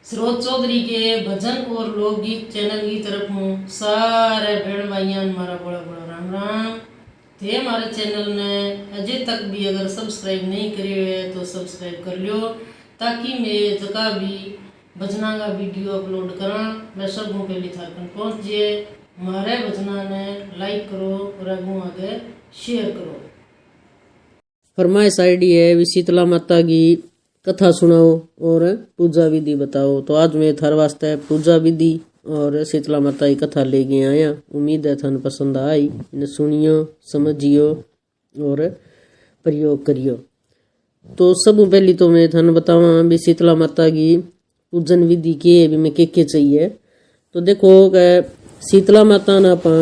सरोज चौधरी के भजन और लोकगीत चैनल की तरफ हूँ सारे बहन भाइयों मारा बड़ा बड़ा राम राम। थे हमारे चैनल ने अजय तक भी अगर सब्सक्राइब नहीं करे हुए तो सब्सक्राइब कर लियो, ताकि मैं जगह भी भजना का वीडियो अपलोड करा मैं सबको पहले थारकन पहुँच जाए। हमारे भजना ने लाइक करो और आगे शेयर करो। फरमाइश आईडी है भी शीतला माता की कथा सुनाओ और पूजा विधि बताओ। तो आज मैं थार वास्ते पूजा विधि और शीतला माता की कथा लेके आया। उम्मीद है थान पसंद आई। इन्हें सुनियो, समझियो और प्रयोग करियो। तो सब पहली तो मैं थान बतावा भी शीतला माता की पूजन विधि के भी मैं के चाहिए। तो देखो शीतला माता ना अपा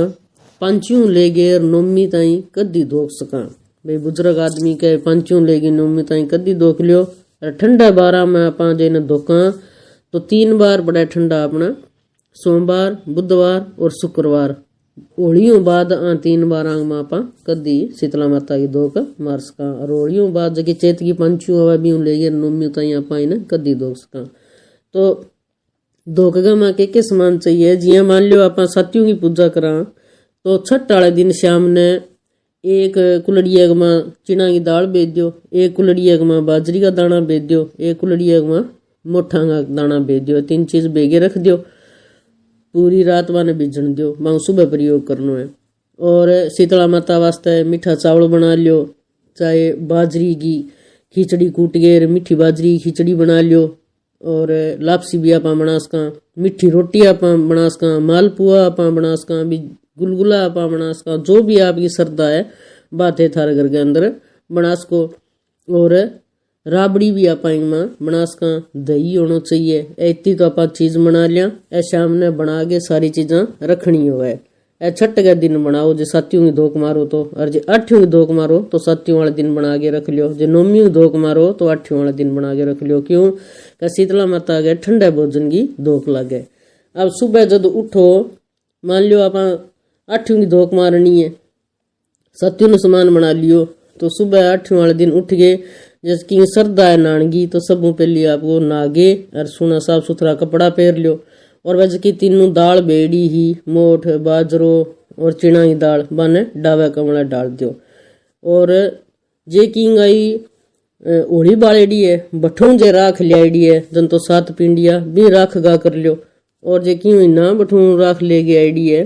पंचू ले गए नौमी ताई कदी धोक सका। भाई बुजुर्ग आदमी के पंचू लेगी नौमी ताई कदी धोक लियो। ठंडा बारा में अपा जेने धोका तो 3 बार बड़ा ठंडा अपना सोमवार, बुधवार और शुक्रवार। होलियों बाद 3 बार में अपा कदी शीतला माता की धोक मार सका। और होलियों बाद जगह चेत की पंचू हवा भी ले गए नौमी ताई अपा इन्हें कदी धोक सका। तो धोकगा में के समान चाहिए। जिया मान लियो अपा सत्यों की पूजा करा तो छठ वाले दिन शाम ने एक कुलड़िया में चिना की दाल बेच दो, एक कुलड़िया में बाजरी का दाना बेच दो, एक कुलड़िया में मोठा का दाना बेच दो। 3 चीज बेगे रख दो, पूरी रात वाने बीजन दो, मांग सुबह प्रयोग करना है। और शीतला माता वास्ते मीठा चावल बना लियो, चाहे बाजरी की खिचड़ी कूट के मीठी बाजरी की खिचड़ी बना लियो। और लापसी भी आप बना सका, मीठी रोटी आप बना सका, मालपुआ आप बना सका, भी गुलगुला आप बना सका। जो भी आपकी श्रद्धा है बात है थारे घर के अंदर बना सको। और राबड़ी भी आप बना सका। दही होना चाहिए। इतनी तो आप चीज बना लिया। ए शाम ने बना के सारी चीजा रखनी हो है। ए छठ के दिन बनाओ, जो साथियों की धोक मारो तो, और जो 8वीं की धोक मारो तो साथियों वाले दिन बना के रख लियो। जो 9वीं की धोक मारो तो 8वीं वाले दिन बना के रख लियो। क्यों क्या शीतला माता के ठंडे भोजन की धोक लगे। अब सुबह जब उठो, मान लियो आप 8वीं की धोक मारनी है, सत्यों ने समान बना लियो। तो सुबह 8वीं वाले दिन उठ गए, जैसे कि श्रद्धा है नानगी तो सब पहले आपको नागे और सुना साफ सुथरा कपड़ा पहन लियो। और वैसे की 3 दाल बेड़ी ही मोठ बाजरो और चिना की दाल बने डावे कमला डाल दियो। और जे की गई होली बालेडी है बठों जे राख लियाड़ी है जन तो 7 पिंडिया भी राख गा कर लियो। और जे की ना बठों राख ले गई आईडी है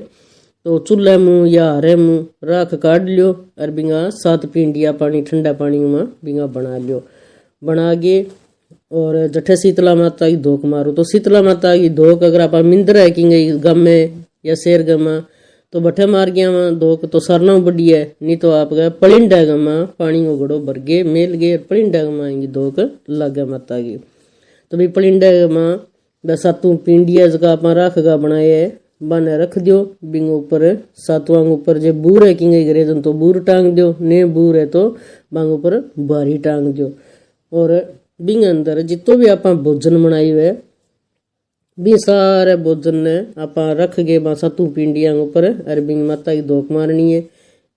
तो चूल्हे मुँह या हरे मुँह राख काट लियो। और बिंगा 7 पिंडिया पानी ठंडा पानी में बिंगा बना लियो। बना के और जठे शीतला माता की धोक मारो। तो शीतला माता की धोक अगर आप मिंदर है कि गम में या शेर गमा तो बठे मार गया में धोक तो सरना बड़ी है। नहीं तो आप गए पलिंडा गमा पानी को घड़ो भर गए मेल गए पलिंडा गमा धोक लगे माता की। तो भाई पलिंडा गमा बस 7 पिंडिया जगह आप राख गा बनाए बने रख दियो। बिंग ऊपर 7वां ऊपर जे बूर है कि करे जन तो बूर टांग दियो, ने बूर है तो बांग ऊपर बारी टांग दियो। और बिंग अंदर जितो भी आप भोजन बनाई हुए भी सारे भोजन ने आप रख गए 7 पिंडिया ऊपर। और बिंग माता की धोक मारनी है।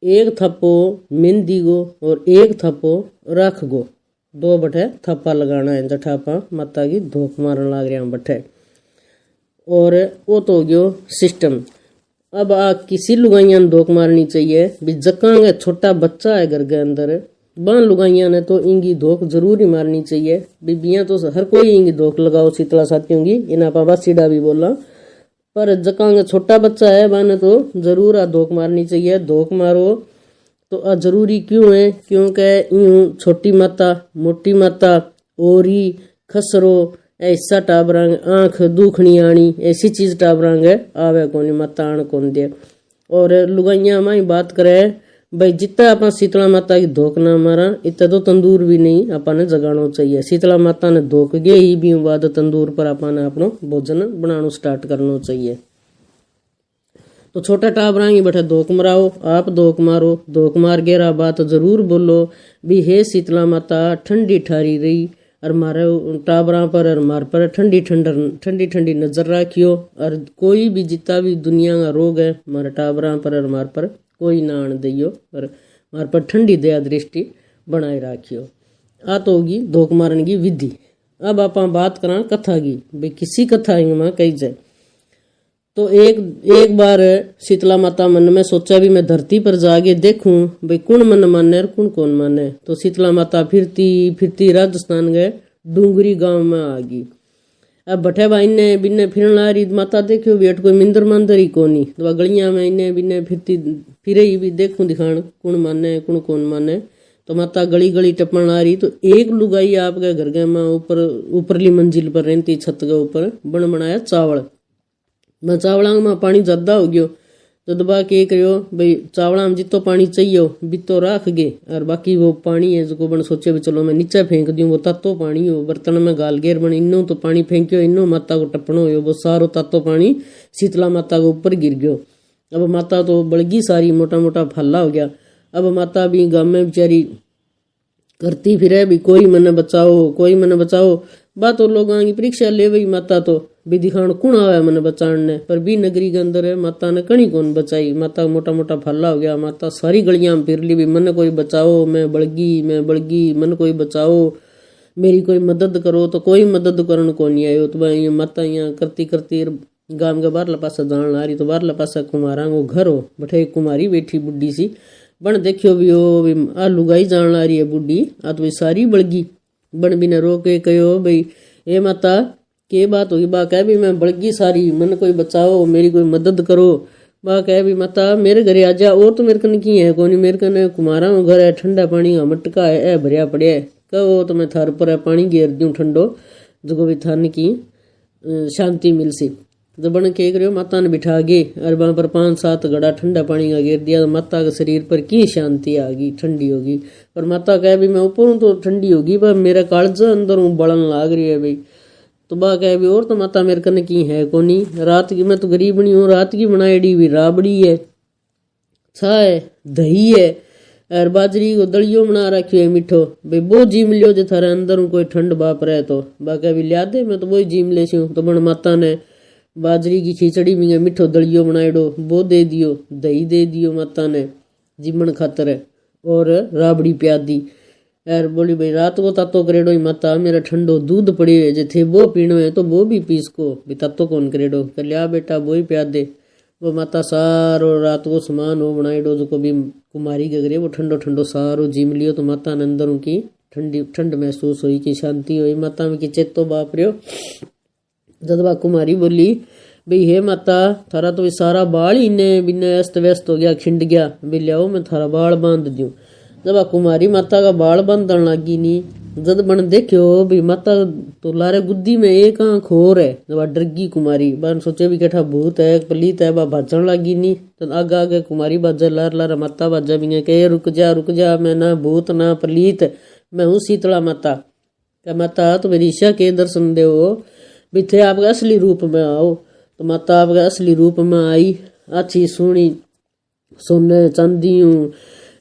1 थप्पो मेहंदी गो और 1 थप्पो राख गो, 2 बठे थप्पा लगाना है जठा आप माता की धोक मारन लाग रहा बठे। और वो तो हो गयो सिस्टम। अब किसी लुगाइया ने धोक मारनी चाहिए भी जकांगे छोटा बच्चा है घर के अंदर बान लुगाइया ने तो इनकी धोक जरूर ही मारनी चाहिए। बीबियां तो हर कोई इनकी धोक लगाओ शीतला साथियों की, इन्हें आप बासीडा भी बोला। पर जकांगे छोटा बच्चा है बाने तो जरूर धोक मारनी चाहिए। धोक मारो तो जरूरी क्यों है, क्योंकि यूं छोटी माता मोटी माता ओरी खसरो ऐसा टाबरांग आंख दुखनी आनी ऐसी चीज टाबरांग आवे कोनी माता आन कौन दे। और लुगाइया में बात करे भाई जितना अपन शीतला माता की धोक ना मारा इतना तो तंदूर भी नहीं अपन जगाना चाहिए। शीतला माता ने धोक गए ही भी बाद तंदूर पर अपन अपनो भोजन बनाना स्टार्ट करना चाहिए। तो छोटा टाबरांगी बैठे धोक मराओ, आप धोक मारो। धोक मार गेरा बात जरूर बोलो भी हे शीतला माता ठंडी ठारी रही और मारे टाबरा पर और मार पर ठंडी ठंडी नजर रखियो। और कोई भी जितना भी दुनिया का रोग है मारे टाबरा पर और मार पर कोई ना आन दियो और मार पर ठंडी दया दृष्टि बनाए रखियो। आ तो होगी धोक मारने की विधि। अब आप बात करा कथा की, भाई किसी कथा ही में कही जाए। तो एक बार शीतला माता मन में सोचा भी मैं धरती पर जाके देखूं भाई कौन मन माने और कौन कौन माने। तो शीतला माता फिरती फिरती राजस्थान गए डूंगरी गांव में आ गई। अब भट्टे भाई ने बिन्ने फिरन ला रही माता देखियो भी कोई मिंदर मंदर ही कोनी। तो गलियां में इन्हें बिन्ने फिरती फिरे ही भी देखूं दिखाण कौन माने कौन कौन माने। तो माता गली गली टपन आ रही। तो एक लुगाई आपके घर के में ऊपरली मंजिल पर रहती छत के ऊपर बन बनाया चावल। मैं चावला में पानी ज्यादा हो गयो तो दबा के करियो भाई चावला में जितो पानी चाहिए बितो राख गे और बाकी वो पानी है जो बन सोचे भी चलो मैं नीचे फेंक दूं वो तातो पानी हो बर्तन में गाल गेर बन इनो तो पानी फेंक्यो इनो माता को टपनो हो वो सारो तातो पानी शीतला माता के ऊपर गिर गयो। अब माता तो बड़गी सारी मोटा मोटा फल्ला हो गया। अब माता भी गांव में बेचारी करती फिरे भी कोई मने बचाओ कोई मने बचाओ। बात और लोग की परीक्षा ले गई माता तो भी दिखाण कौन आवे मने बचाण ने। पर भी नगरी के अंदर है माता ने कणी कौन बचाई। माता मोटा मोटा फल्ला हो गया। माता सारी गलियां में फिर ली भी मन कोई बचाओ मैं बड़गी मन कोई बचाओ मेरी कोई मदद करो। तो कोई मदद करन को नहीं आयो। तो भाई माता यहाँ करती करती गांव के बाहरला पासा जान आ रही। तो बाहरला पासा कुमारा को घर हो बठे एक कुमारी बैठी बुढ़ी सी बन देखियो भी ओ भी आ लुगाई जान आ रही है बुढ़ी आ तो सारी बड़गी बन बिना रोके कहो भाई ए माता के बात होगी। बा कह भी मैं बड़गी सारी मन कोई बचाओ मेरी कोई मदद करो। बा कह भी माता मेरे घरे आ जा और तो मेरे कन की है कोनी मेरे कन कुमारा घर है ठंडा पानी का मटका है ए भरिया पड़े कहो तो मैं थार पर पानी घेर दूं ठंडो जो भी थान की शांति मिल सी। जब बन के करियो माता ने बिठा गए और वहां पर 5-7 घड़ा ठंडा पानी का घेर दिया। तो माता के शरीर पर की शांति आ गई ठंडी होगी। पर माता कह भी मैं ऊपर हूं तो ठंडी होगी पर मेरा कालजा अंदर हूं बड़न लाग रही है भाई। तो बा कह भी और तो माता मेरे कन की है कोनी रात की मैं तो गरीब नहीं हूँ रात की बनाई भी राबड़ी है छा है दही है और बाजरी को दलियो बना रखियो है मिठो भाई वो जीम लियो जो थारे अंदर कोई ठंड बाप रहे। तो बा कह भी लिया दे मैं तो वही जीम ले सी। तो बन माता ने बाजरी की खिचड़ी में मिठो दलियो बनाएडो वो दे दियो दही दे दियो माता ने जीमन खातर और राबड़ी प्याद दी। यार बोली भाई रात को तातो करेडो ही माता मेरा ठंडो दूध पड़े हुए जे थे वो पीनो है तो वो भी पीस को भी तातो कौन करेडो कर लिया बेटा वो ही प्याद दे। वो माता सारो रात को सामान वो बनाएडो जो को भी कुमारी के घरे वो ठंडो ठंडो सारो जीम लियो। तो माता ने अंदरों की ठंड महसूस हुई कि शांति हुई माता में की चेतो बाप रहो। जदबा कुमारी बोली भाई हे माता थारा तो सारा बाल ही ने बिना अस्त व्यस्त हो गया खिंड गया भी लियाओ मैं थारा बाल बांध दूं। जब कुमारी माता का बाल बांधन लगी नी जद बन देखियो भी माता तो लारे गुद्दी में एक आंख और है। जब डरगी कुमारी बन सोचे भी कैठा भूत है पलीत है बा भाजन लगी नी। तो आगे आगे कुमारी बाजा लार लार माता बाजा भी कहे रुक जा मैं ना भूत ना पलीत मैं हूँ शीतला माता। क्या माता तो मेरी ईशा के दर्शन दे भी थे आपके असली रूप में आओ। तो माता आपके असली रूप में आई अच्छी सोनी सोने चांदी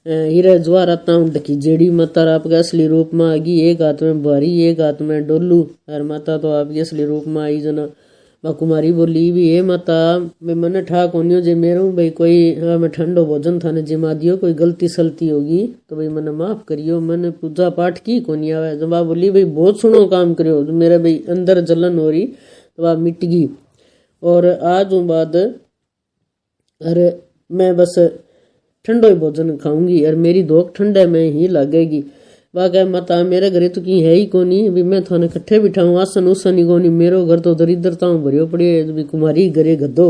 हीरे ज्वाराता ढकी जेड़ी माता आपके असली रूप में आ गई। एक हाथ में भारी एक हाथ में डोलू और माता तो आपके असली रूप में आई जना। बा कुमारी बोली भी हे माता मैं मन ठाक होनी जे मेरू भाई कोई मैं ठंडो भोजन थाने जिमा दियो कोई गलती सलती होगी तो भाई मैंने माफ करियो मैंने पूजा पाठ की कोनी आवे। जब आप बोली भाई बहुत सुनो काम करियो तो मेरे भाई अंदर जलन हो रही तो आप मिट गई। और आज बाद अरे मैं बस ठंडो ही भोजन खाऊंगी और मेरी धोख ठंडे में ही लगेगी। बाकी माता मेरे घरे तो की है ही कोनी भी मैं थाने कट्ठे बिठाऊं आसन उसन ही कोनी मेरो घर तो दरिद्रता भरियो पड़ी है। कुमारी घरे गधो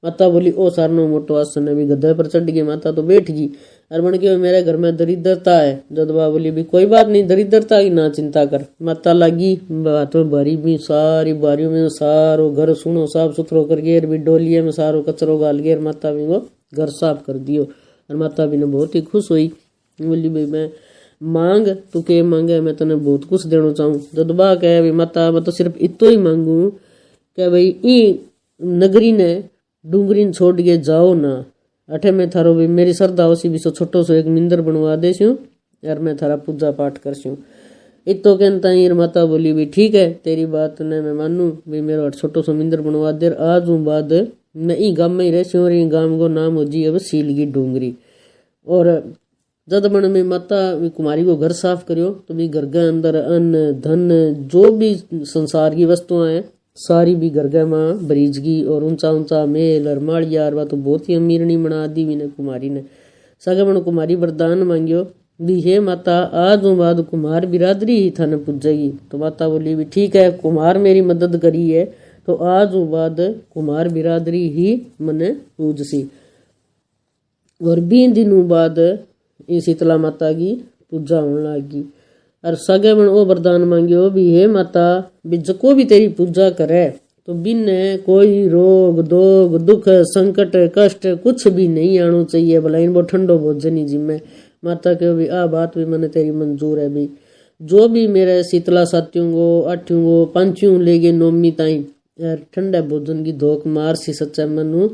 माता बोली ओ सारनो मोटो आसन है भी गधे पर चढ़ गई। माता तो बैठ गई और बन के मेरे घर में दरिद्रता है। जदबा बोली भी कोई बात नहीं दरिद्रता की ना चिंता कर। माता लगी बात में बारी भी सारी बारियों में सारो घर सुनो साफ सुथरो कर गेर भी डोलिये में सारो कचरो गाल गेर माता भी वो घर साफ कर दियो। और माता भी ने बहुत ही खुश हुई बोली भाई मैं मांग तू के मांगे मैं तने बहुत कुछ देना चाहूँ। जदबा कह भी माता मैं तो सिर्फ इतो ही मांगू क्या भाई ई नगरी ने डूंगरी छोड़ के जाओ ना अठे में थारो भी मेरी श्रद्धा हो सी भी सो छोटो सो एक मिंदर बनवा दे स्यूं यार मैं थारा पूजा पाठ कर स्यूं। इतो कहता ही माता बोली भी ठीक है तेरी बात ने मैं मानू भी मेरा छोटो सो मिंदर बनवा दे। आज बाद मैं ई गांव में ही रह और गांव को नाम हो जी अब सीलगी डूंगरी। और जद मन में माता कुमारी को घर साफ करियो तो भी घर के अंदर अन्न धन जो भी संसार की वस्तुएं हैं सारी भी घर के माँ बरीजगी। और ऊंचा ऊंचा मेल और माड़िया और तो बहुत ही अमीरनी बना दी भी ने कुमारी ने। सगे मन कुमारी वरदान मांगियो भी हे माता आज बाद कुमार बिरादरी ही थाने पूजेगी। तो माता बोली भी ठीक है, कुमार मेरी मदद करी है तो आज बाद कुमार बिरादरी ही मने पूजसी। और 20 दिनों बाद ये शीतला माता की पूजा होने लगी। और सगे मन वो वरदान मांगियो भी हे माता भी जको भी तेरी पूजा करे तो बिन कोई रोग दोग दुख संकट कष्ट कुछ भी नहीं आना चाहिए। भला इन वो ठंडो भोजन ही जिम्मे। माता कहो भी आ बात भी मैंने तेरी मंजूर है भी। जो भी मेरे शीतला साथियों को आठियों को पांचों ले गए नौमी ताई ठंडा भोजन की धोख मार सी सच्चा मनु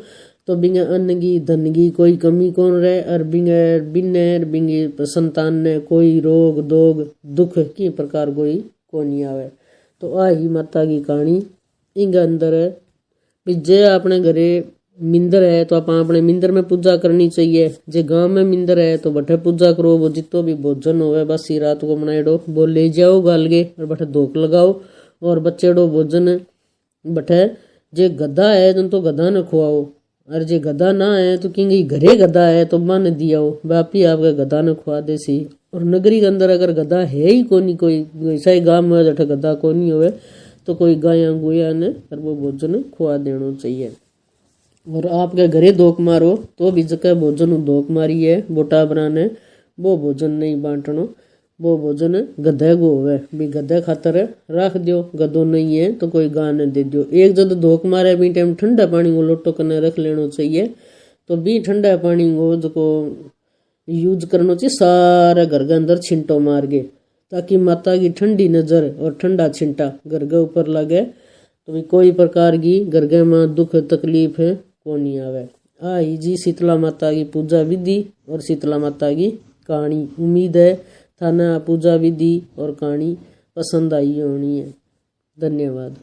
तो बिंगे अन्न की धन की कोई कमी कौन रहे। और बिंगे संतान ने कोई रोग दोग दुख की प्रकार कोई को नहीं आवे। तो आ ही माता की कहानी इंगे अंदर भी जे अपने घरे मिंदर है तो आप अपने मिंदर में पूजा करनी चाहिए। जे गांव में मिंदर है तो बठे पूजा करो। वो जितो भी भोजन होवे बासी रात को बनाएडो वो ले जाओ गाल के और बठे धोख लगाओ और बच्चेडो भोजन बठे। जे गधा है तो गधा न खुआओ और जे गधा ना है तो किंग घरे गधा है तो मन दियाओ बापी आपका गधा न खुआ दे सी। और नगरी के अंदर अगर गधा है ही कोनी कोई ऐसा ही गांव में जठे गधा कोनी होवे तो कोई गाया गुया ने और वो भोजन खुआ देना चाहिए। और आपके घरे धोख मारो तो भी जगह भोजन धोख मारी है बोटा बनाने वो भोजन नहीं बांटनो। वो भोजन गधे को होवे भी गधे खातर रख दियो। गधो नहीं है तो कोई गाय ने दे दियो। एक जद धोख मारे भी टाइम ठंडा पानी को लोटो कने रख लेना चाहिए। तो भी ठंडा पानी को जो यूज करना चाहिए सारा घर के अंदर छिंटो मार के ताकि माता की ठंडी नजर और ठंडा छिंटा घर के ऊपर लगे तो भी कोई प्रकार की घर के में दुख तकलीफ है को नहीं आवे। आई जी शीतला माता की पूजा विधि और शीतला माता की कहानी। उम्मीद है थाना पूजा विधि और कहानी पसंद आई होनी है। धन्यवाद।